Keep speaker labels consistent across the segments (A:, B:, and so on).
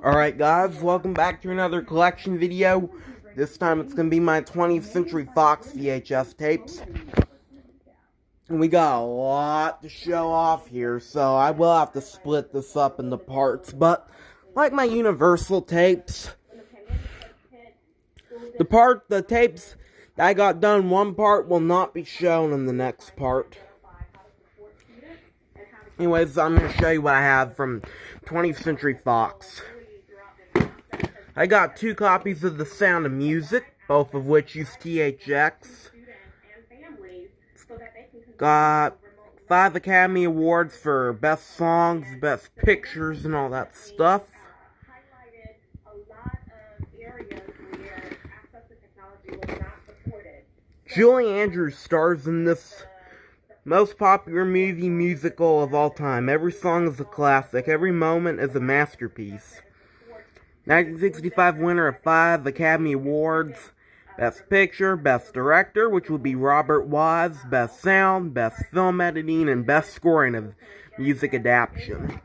A: Alright guys, welcome back to another collection video. This time it's going to be my 20th Century Fox VHS tapes. And we got a lot to show off here, so I will have to split this up into parts. But, like my Universal tapes, the tapes that I got done one part will not be shown in the next part. Anyways, I'm going to show you what I have from 20th Century Fox. I got 2 copies of The Sound of Music, both of which use THX. Got 5 Academy Awards for Best Songs, Best Pictures, and all that stuff. Julie Andrews stars in this most popular movie musical of all time. Every song is a classic. Every moment is a masterpiece. 1965 winner of 5 Academy Awards. Best Picture, Best Director, which would be Robert Wise. Best Sound, Best Film Editing, and Best Scoring of Music Adaptation.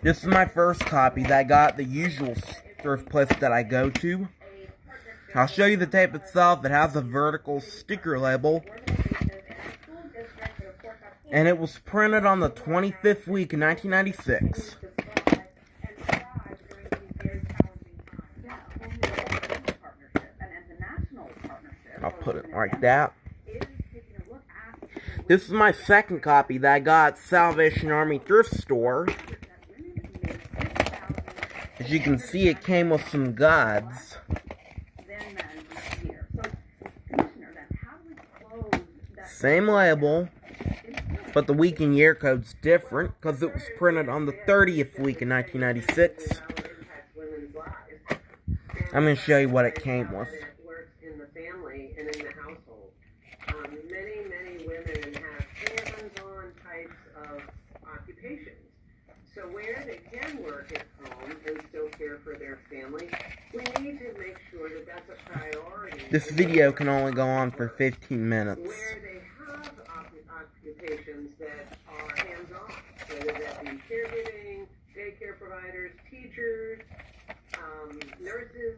A: This is my first copy that I got at the usual thrift place that I go to. I'll show you the tape itself. It has a vertical sticker label. And it was printed on the 25th week in 1996. I'll put it like that. This is my second copy that I got at Salvation Army thrift store. As you can see, it came with some guides. Same label, but the week and year code's different because it was printed on the 30th week in 1996. I'm going to show you what it came with.
B: In the family and in the household. Many women have hands-on types of occupations. So where they can work at home and still care for their family, we need to make sure that that's a priority.
A: This video can only go on for 15 minutes.
B: Where they have occupations that are hands-on, whether that be caregiving, daycare providers, teachers, nurses,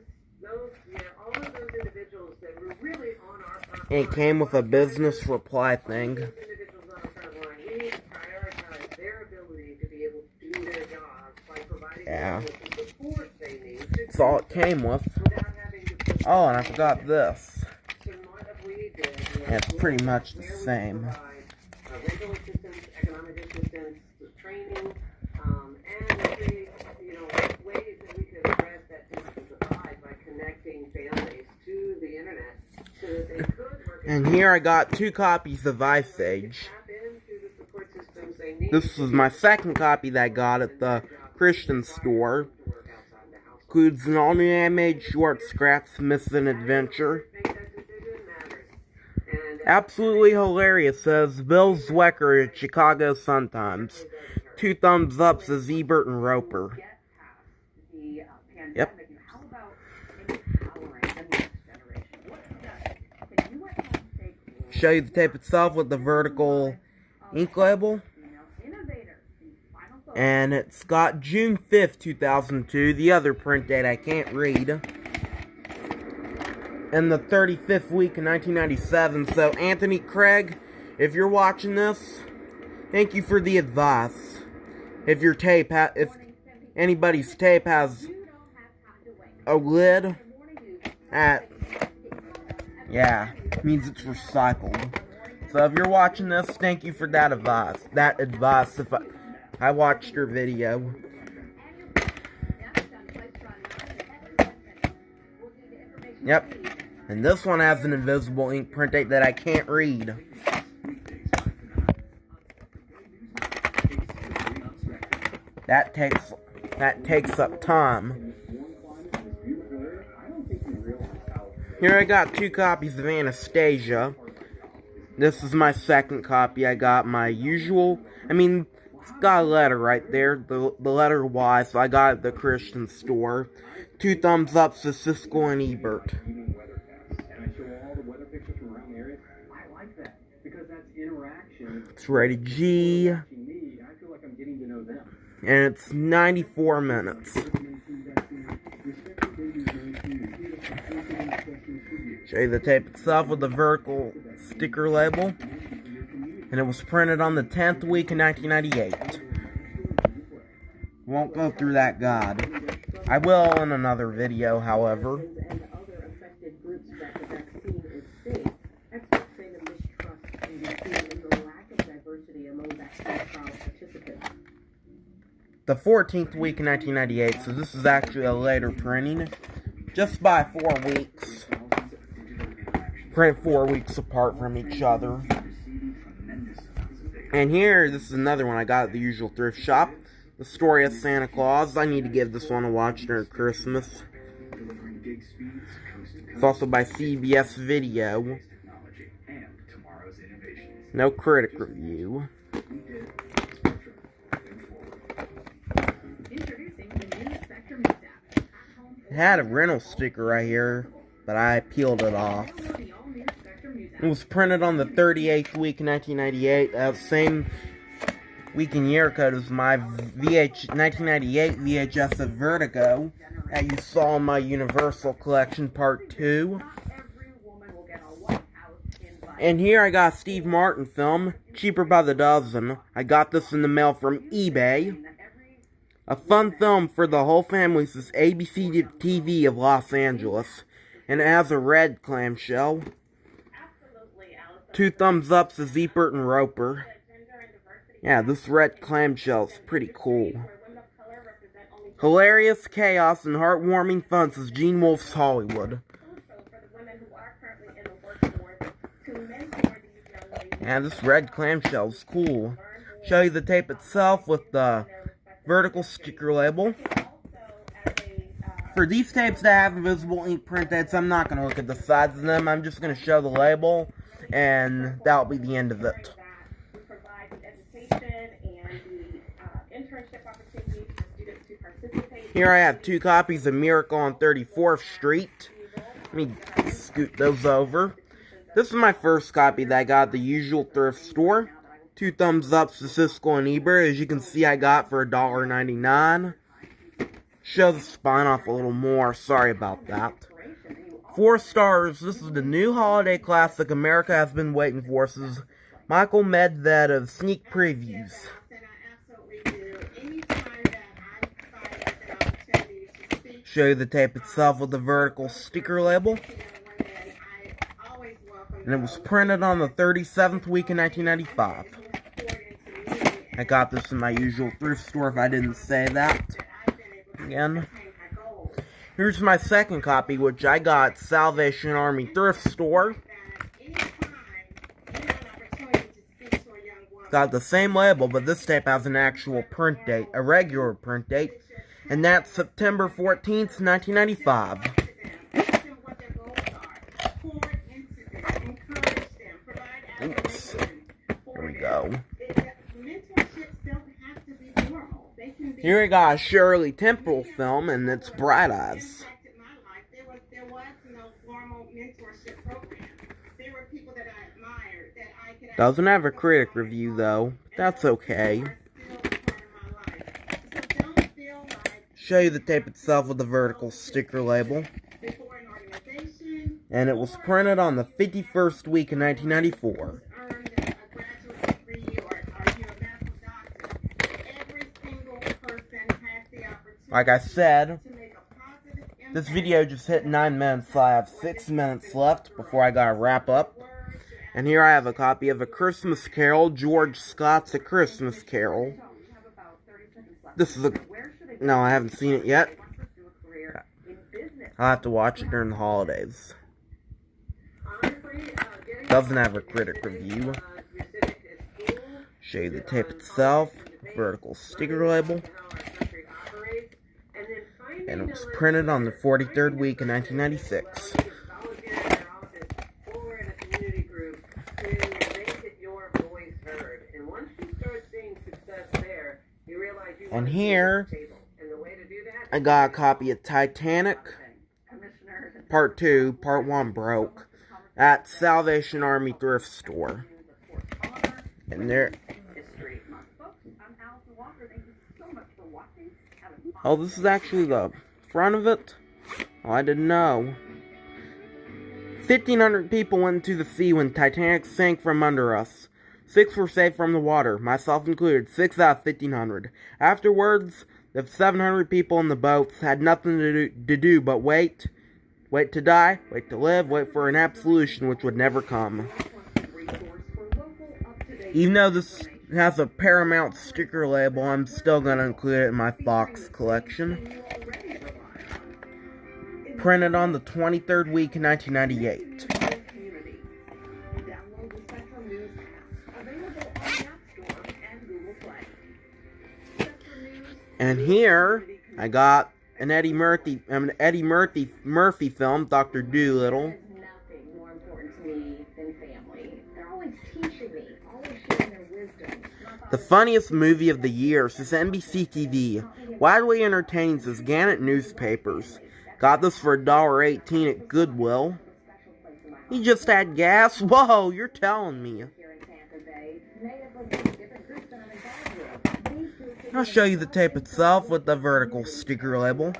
B: all of those individuals that were really on our front line.
A: It came with a business reply thing.
B: Those individuals on our front line, we need to prioritize their ability to be able to do their jobs by providing them with the support they need.
A: That's all it came with. Oh, and I forgot this. And it's pretty much the same.
B: Rental assistance, economic assistance, training, and ways that we could address that digital divide by connecting families to the internet so that they could work.
A: And here I got 2 copies of Ice Age. This was my second copy that I got at the Christian store. Includes an all-new animated short, Scrat Smith's Adventure. Absolutely hilarious, says Bill Zwecker at Chicago Sun-Times. 2 thumbs up, says Ebert and Roper. Yep. Show you the tape itself with the vertical ink label. And it's got June 5th, 2002, the other print date I can't read. And the 35th week in 1997. So, Anthony Craig, if you're watching this, thank you for the advice. If your tape, if anybody's tape has a lid, means it's recycled. So, if you're watching this, thank you for that advice. If I watched your video. Yep. And this one has an invisible ink print date that I can't read. That takes up time. Here I got 2 copies of Anastasia. This is my second copy. I got my usual, it's got a letter right there, the letter Y, so I got it at the Christian store. 2 thumbs up to Siskel and Ebert. It's rated G. and it's 94 minutes. Show you the tape itself with the vertical sticker label, and it was printed on the 10th week in 1998. Won't go through that god. I will in another video, however. The 14th week in 1998, so this is actually a later printing. Just by 4 weeks. Print 4 weeks apart from each other. And here, this is another one I got at the usual thrift shop. The Story of Santa Claus. I need to give this one a watch during Christmas. It's also by CBS Video. No critic review. It had a rental sticker right here, but I peeled it off. It was printed on the 38th week in 1998, same week and year code as my 1998 VHS of Vertigo that you saw in my Universal Collection Part 2. And here I got a Steve Martin film, cheaper by the dozen. I got this in the mail from eBay. A fun film for the whole family. This is ABC TV of Los Angeles. And it has a red clamshell. 2 thumbs up to Ziepert and Roper. Yeah, this red clamshell is pretty cool. Hilarious chaos and heartwarming fun, says Gene Wolfe's Hollywood. Yeah, this red clamshell is cool. Show you the tape itself with the vertical sticker label. For these tapes that have invisible ink print dates, I'm not going to look at the sides of them. I'm just going to show the label, and that'll be the end of it. Here I have 2 copies of Miracle on 34th Street. Let me scoot those over. This is my first copy that I got at the usual thrift store. 2 thumbs up to Siskel and Ebert. As you can see, I got for $1.99. Show the spine off a little more. Sorry about that. 4 stars. This is the new holiday classic America has been waiting for. This is Michael Medvedev sneak previews. Show you the tape itself with the vertical sticker label. And it was printed on the 37th week in 1995. I got this in my usual thrift store if I didn't say that. Again. Here's my second copy, which I got at Salvation Army thrift store. Got the same label, but this tape has an actual print date, a regular print date. And that's September 14th, 1995. Oops. Here we go. Here we got a Shirley Temple film, and it's Bright Eyes. Doesn't have a critic review, though. That's okay. Show you the tape itself with the vertical sticker label. And it was printed on the 51st week in 1994. Like I said, this video just hit 9 minutes, so I have 6 minutes left before I gotta wrap up. And here I have a copy of A Christmas Carol, George Scott's A Christmas Carol. This is a... No, I haven't seen it yet. I'll have to watch it during the holidays. Doesn't have a critic review. Show you the tape itself, vertical sticker label. And it was printed on the 43rd week in 1996. And here, I got a copy of Titanic, Part 2, Part 1 broke, at Salvation Army thrift store. And there... Oh, this is actually the front of it? Oh, I didn't know. 1,500 people went into the sea when Titanic sank from under us. 6 were saved from the water, myself included, 6 out of 1,500. Afterwards, the 700 people in the boats had nothing to do but wait. Wait to die, wait to live, wait for an absolution which would never come. Even though this has a Paramount sticker label, I'm still going to include it in my Fox collection. Printed on the 23rd week in 1998. And here, I got an Eddie Murphy film, Dr. Dolittle. The funniest movie of the year since NBC TV. Widely entertaining says Gannett newspapers. Got this for $1.18 at Goodwill. He just had gas? Whoa, you're telling me. I'll show you the tape itself with the vertical sticker label.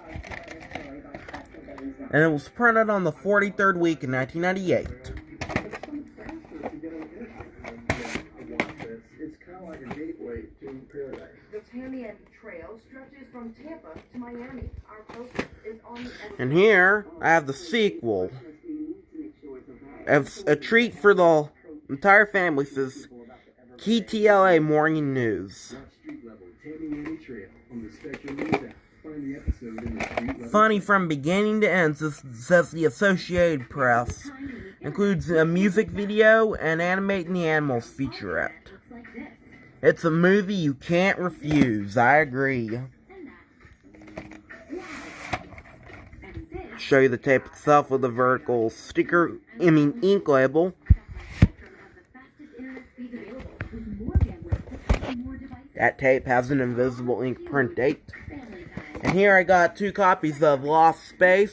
A: And it was printed on the 43rd week in 1998.
C: The Tamiami Trail stretches from Tampa to Miami. Our focus is on
A: and here, I have the sequel. As a treat for the entire family, says KTLA Morning News. Funny from beginning to end, says the Associated Press. Includes a music video and Animating the Animals featurette. It's a movie you can't refuse, I agree. Show you the tape itself with the vertical ink label. That tape has an invisible ink print date. And here I got 2 copies of Lost in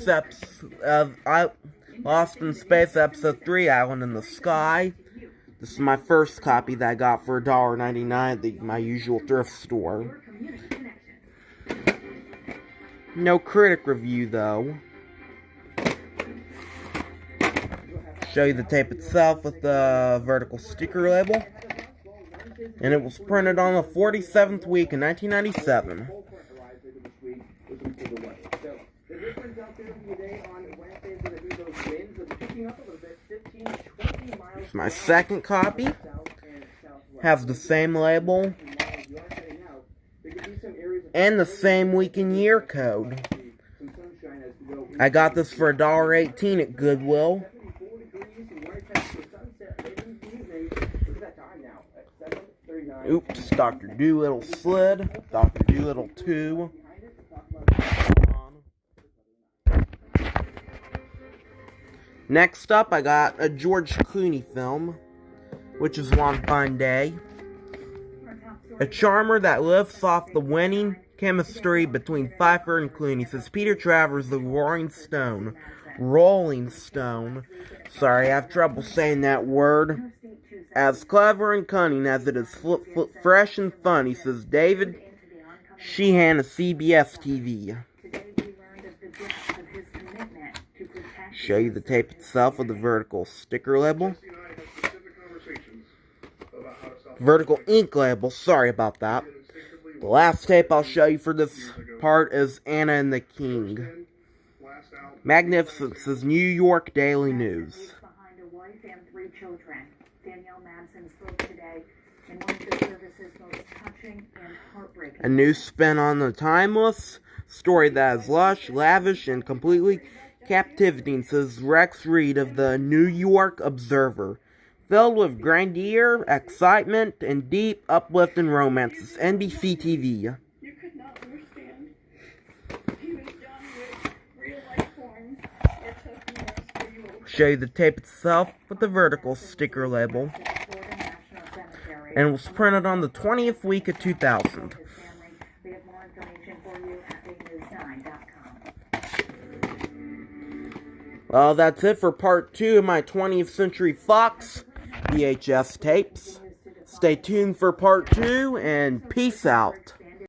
A: Space Episode 3, Island in the Sky. This is my first copy that I got for $1.99 at my usual thrift store. No critic review, though. Show you the tape itself with the vertical sticker label. And it was printed on the 47th week in 1997. My second copy has the same label and the same week and year code. I got this for $1.18 at Goodwill. Oops, Dr. Dolittle slid. Dr. Dolittle 2. Next up, I got a George Clooney film, which is One Fine Day. A charmer that lifts off the winning chemistry between Pfeiffer and Clooney, says Peter Travers, the Rolling Stone. Sorry, I have trouble saying that word. As clever and cunning as it is fresh and funny, says David Sheehan of CBS TV. Show you the tape itself with the vertical sticker label. Vertical ink label, sorry about that. The last tape I'll show you for this part is Anna and the King. Magnificent, says New York Daily News. A new spin on the timeless story that is lush, lavish, and completely captivating, says Rex Reed of the New York Observer. Filled with grandeur, excitement, and deep, uplifting romances. NBC TV.
C: You could not understand. He was done with real life forms. It took years for you.
A: Show you the tape itself with the vertical sticker label. And it was printed on the 20th week of 2000.
C: We have more information for you at bignews9.com.
A: Well, that's it for part 2 of my 20th Century Fox VHS tapes. Stay tuned for part 2, and peace out.